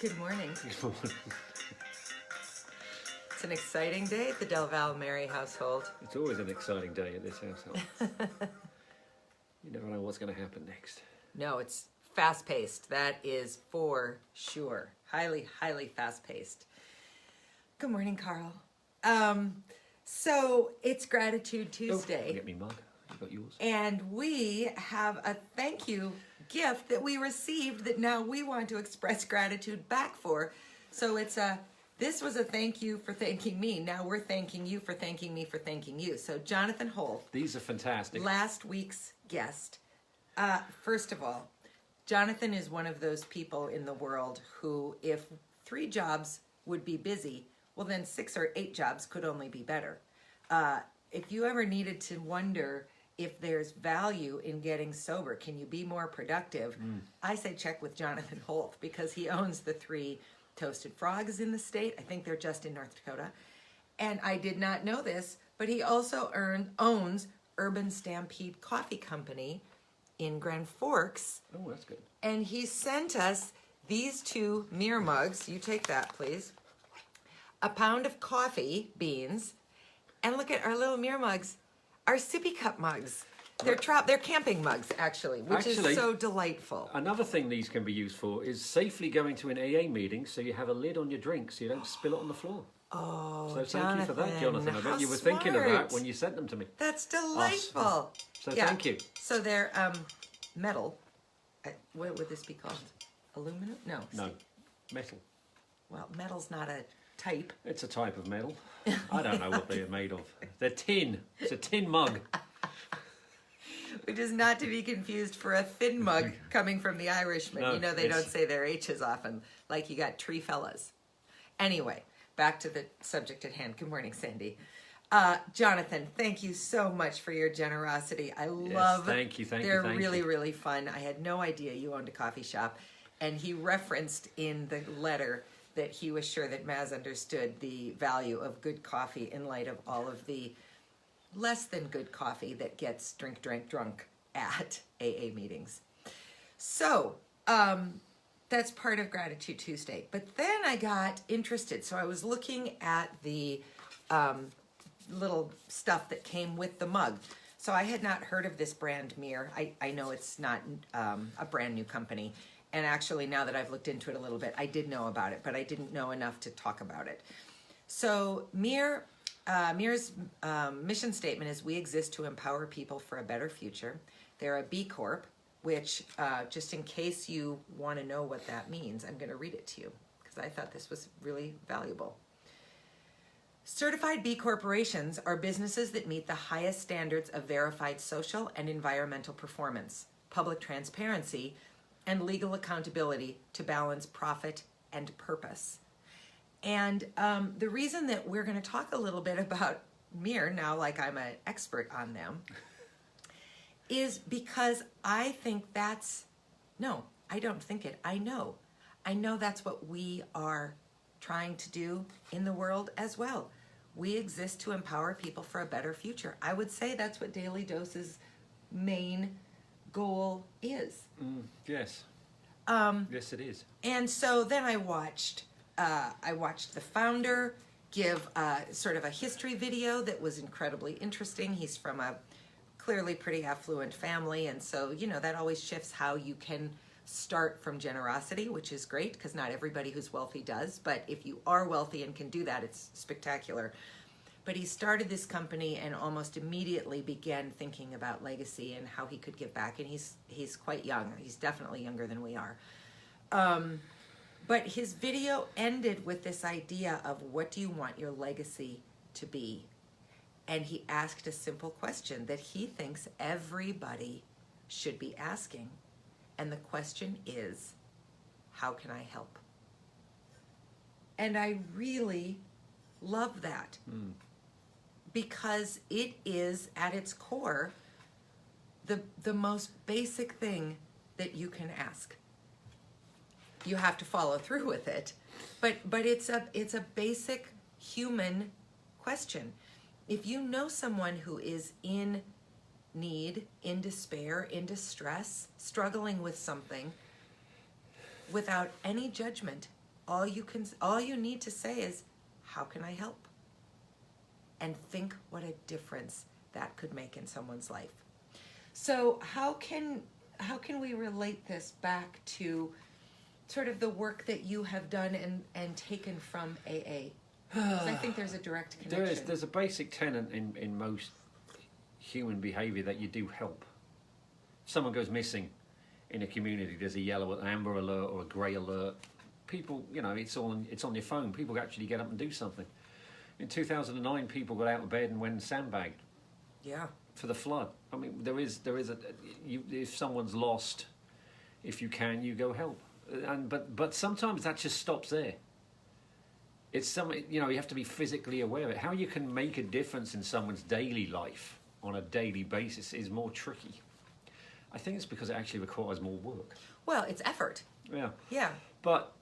Good morning. It's an exciting day at the Del Val Mary household. It's always an exciting day at this household. You never know what's going to happen next. No, it's fast-paced. That is for sure. Highly, highly fast-paced. Good morning, Carl. So it's Gratitude Tuesday. Oh, get me mug. You got yours. And we have a thank you gift that we received that now we want to express gratitude back for. So this was a thank you for thanking me. Now we're thanking you for thanking me for thanking you. So Jonathan Holth. These are fantastic. Last week's guest. First of all, Jonathan is one of those people in the world who, if 3 jobs would be busy, well then 6 or 8 jobs could only be better. If you ever needed to wonder if there's value in getting sober, can you be more productive? I say check with Jonathan Holth because he owns the 3 Toasted Frogs in the state. I think they're just in North Dakota. And I did not know this, but he also owns Urban Stampede Coffee Company in Grand Forks. Oh, that's good. And he sent us these 2 MiiR mugs. You take that, please. A pound of coffee beans. And look at our little MiiR mugs. Our sippy cup mugs. They're camping mugs, actually, which is so delightful. Another thing these can be used for is safely going to an AA meeting so you have a lid on your drink so you don't spill it on the floor. Oh, so thank Jonathan, you for that, Jonathan. I bet you were thinking of that when you sent them to me. That's delightful. So thank you. So they're metal. What would this be called? Aluminum? No. No, metal. Well, metal's not a type. It's a type of metal. I don't know what they're made of. They're tin. It's a tin mug. Which is not to be confused for a thin mug coming from the Irishman. No, you know, they don't say their H's often, like you got tree fellas. Anyway, back to the subject at hand. Good morning, Sandy. Jonathan, thank you so much for your generosity. I love thank you. They're really fun. I had no idea you owned a coffee shop. And he referenced in the letter that he was sure that Maz understood the value of good coffee in light of all of the less than good coffee that gets drunk at AA meetings. So that's part of Gratitude Tuesday. But then I got interested. So I was looking at the little stuff that came with the mug. So I had not heard of this brand MiiR. I know it's not a brand new company. And actually, now that I've looked into it a little bit, I did know about it, but I didn't know enough to talk about it. So MiiR's mission statement is, we exist to empower people for a better future. They're a B Corp, which just in case you want to know what that means, I'm going to read it to you because I thought this was really valuable. Certified B Corporations are businesses that meet the highest standards of verified social and environmental performance, public transparency, and legal accountability to balance profit and purpose. And the reason that we're going to talk a little bit about MiiR now, like I'm an expert on them, is because I think I don't think it, I know that's what we are trying to do in the world as well. We exist to empower people for a better future. I would say that's what Daily Dose's main goal is. Yes. Yes, it is. And so then I watched the founder give sort of a history video that was incredibly interesting. He's from a clearly pretty affluent family, and so, you know, that always shifts how you can start from generosity, which is great because not everybody who's wealthy does, but if you are wealthy and can do that, it's spectacular. But he started this company and almost immediately began thinking about legacy and how he could give back, and he's quite young. He's definitely younger than we are. But his video ended with this idea of, what do you want your legacy to be? And he asked a simple question that he thinks everybody should be asking. And the question is, how can I help? And I really love that because it is at its core the most basic thing that you can ask. You have to follow through with it, but it's a basic human question. If you know someone who is in need, in despair, in distress, struggling with something, without any judgment, all you need to say is, how can I help? And think what a difference that could make in someone's life. So how can we relate this back to sort of the work that you have done and taken from AA? 'Cause I think there's a direct connection. There's a basic tenet in most human behaviour that you do help. If someone goes missing in a community, there's a yellow, an amber alert or a grey alert. People, it's on your phone. People actually get up and do something. In 2009, people got out of bed and went and sandbagged. Yeah. For the flood. I mean, there is if someone's lost, if you can, you go help. But sometimes that just stops there. It's something, you have to be physically aware of it. How you can make a difference in someone's daily life on a daily basis is more tricky. I think it's because it actually requires more work. Well, it's effort. Yeah. Yeah. But,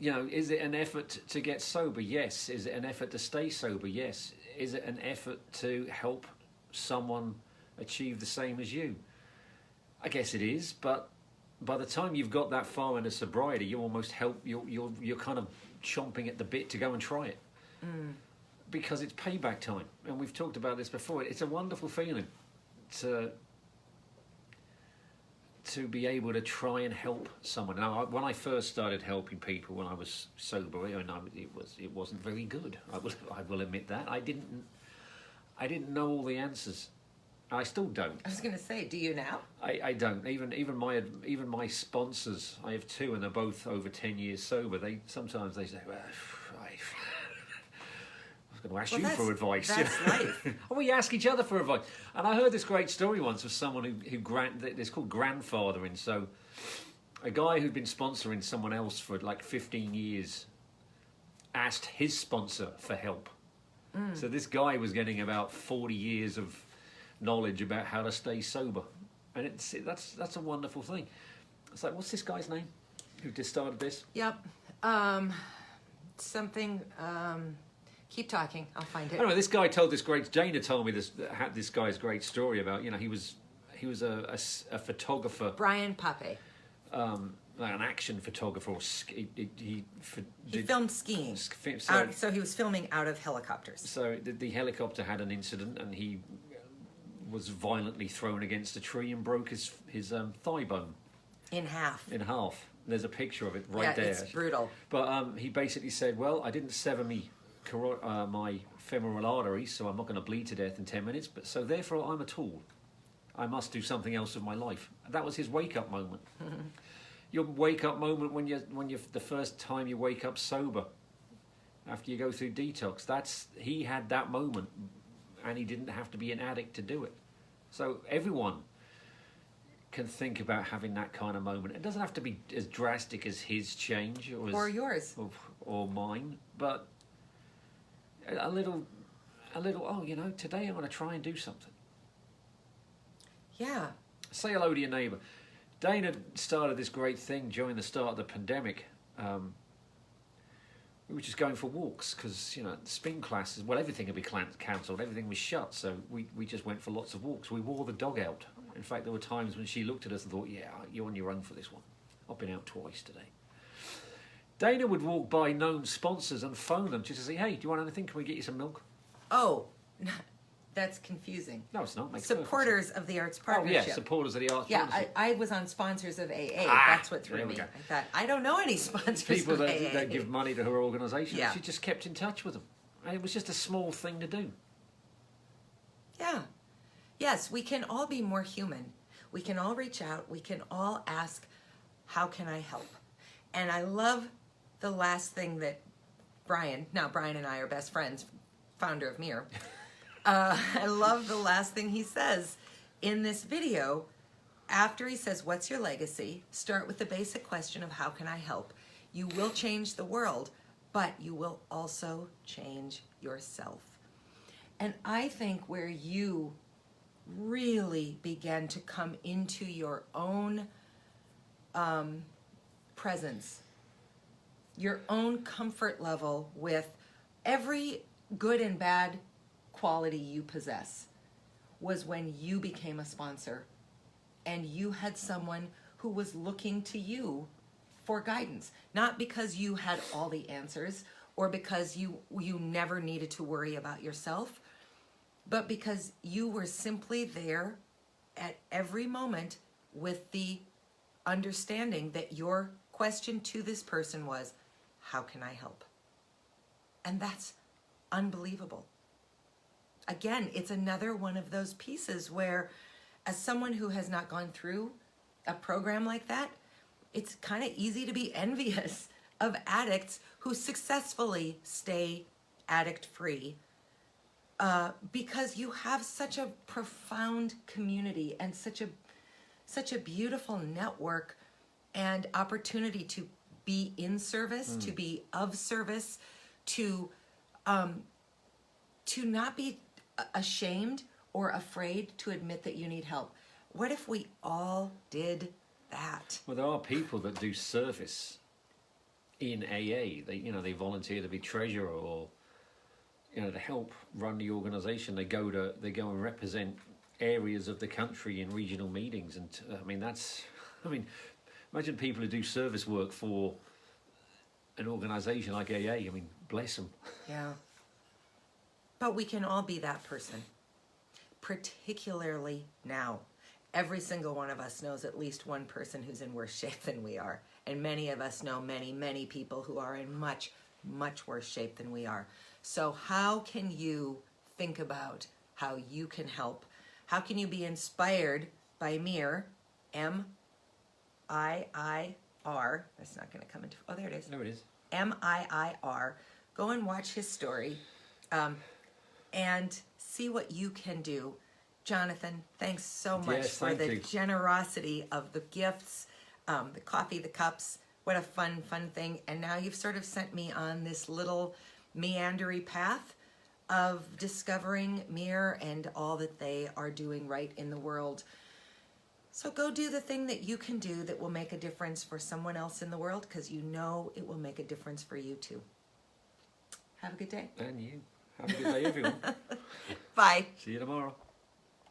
is it an effort to get sober? Yes. Is it an effort to stay sober? Yes. Is it an effort to help someone achieve the same as you? I guess it is, but by the time you've got that far into sobriety, you almost you're kind of chomping at the bit to go and try it. Because it's payback time, and we've talked about this before. It's a wonderful feeling to be able to try and help someone. Now, when I first started helping people when I was sober, it wasn't very good. I will admit that. I didn't know all the answers. I still don't. I was going to say, do you now? I don't. Even my sponsors, I have two, and they're both over 10 years sober. Sometimes they say, "Well, I was going to ask you for advice." That's life. Oh, we ask each other for advice. And I heard this great story once of someone it's called grandfathering. So, a guy who'd been sponsoring someone else for like 15 years asked his sponsor for help. So this guy was getting about 40 years of knowledge about how to stay sober, and that's a wonderful thing. It's like, what's this guy's name who just started this? Yep. Keep talking. I'll find it. Anyway, this guy told Jana told me this guy's great story about, he was a photographer. Brian Pape. Like an action photographer. Or he filmed skiing. So he was filming out of helicopters. So the helicopter had an incident, and he was violently thrown against a tree and broke his thigh bone. In half. There's a picture of it right there. It's brutal. But he basically said, well, I didn't sever my femoral artery, so I'm not going to bleed to death in 10 minutes, but so therefore I'm a tool. I must do something else with my life. That was his wake-up moment. Your wake-up moment when you're the first time you wake up sober, after you go through detox. He had that moment, and he didn't have to be an addict to do it. So everyone can think about having that kind of moment. It doesn't have to be as drastic as his change or yours or mine, but a little. Oh, today I'm going to try and do something. Yeah. Say hello to your neighbour. Dana started this great thing during the start of the pandemic. We were just going for walks because, spin classes, everything had been cancelled, everything was shut, so we just went for lots of walks. We wore the dog out. In fact, there were times when she looked at us and thought, yeah, you're on your own for this one. I've been out twice today. Dana would walk by known sponsors and phone them just to say, hey, do you want anything? Can we get you some milk? Oh, that's confusing. No, it's not. Supporters of the Arts Partnership. Oh, yeah, supporters of the Arts Partnership. Yeah, I was on sponsors of AA. That's what threw me. Go. I thought, I don't know any sponsors People of AA. that give money to her organisation. Yeah. She just kept in touch with them. And it was just a small thing to do. Yeah. Yes, we can all be more human. We can all reach out. We can all ask, how can I help? And I love the last thing that Brian and I are best friends, founder of MiiR. I love the last thing he says in this video. After he says, what's your legacy? Start with the basic question of how can I help? You will change the world, but you will also change yourself. And I think where you really began to come into your own presence, your own comfort level with every good and bad quality you possess, was when you became a sponsor and you had someone who was looking to you for guidance, not because you had all the answers or because you never needed to worry about yourself, but because you were simply there at every moment with the understanding that your question to this person was, how can I help? And that's unbelievable. Again, it's another one of those pieces where, as someone who has not gone through a program like that, it's kind of easy to be envious of addicts who successfully stay addict-free, because you have such a profound community and such a beautiful network and opportunity to be in service, to be of service, to not be ashamed or afraid to admit that you need help. What if we all did that? Well, there are people that do service in AA. They volunteer to be treasurer, or to help run the organisation. They go and represent areas of the country in regional meetings, and imagine people who do service work for an organisation like AA. Bless them. Yeah. But we can all be that person, particularly now. Every single one of us knows at least one person who's in worse shape than we are. And many of us know many, many people who are in much, much worse shape than we are. So how can you think about how you can help? How can you be inspired by MiiR, M-I-I-R. That's not going to come into... Oh, there it is. There it is. MiiR. Go and watch his story and see what you can do. Jonathan, thanks so much for the generosity of the gifts, the coffee, the cups. What a fun thing. And now you've sort of sent me on this little meandery path of discovering MiiR and all that they are doing right in the world. So go do the thing that you can do that will make a difference for someone else in the world, because you know it will make a difference for you too. Have a good day. And you. Have a good day, everyone. Bye. See you tomorrow.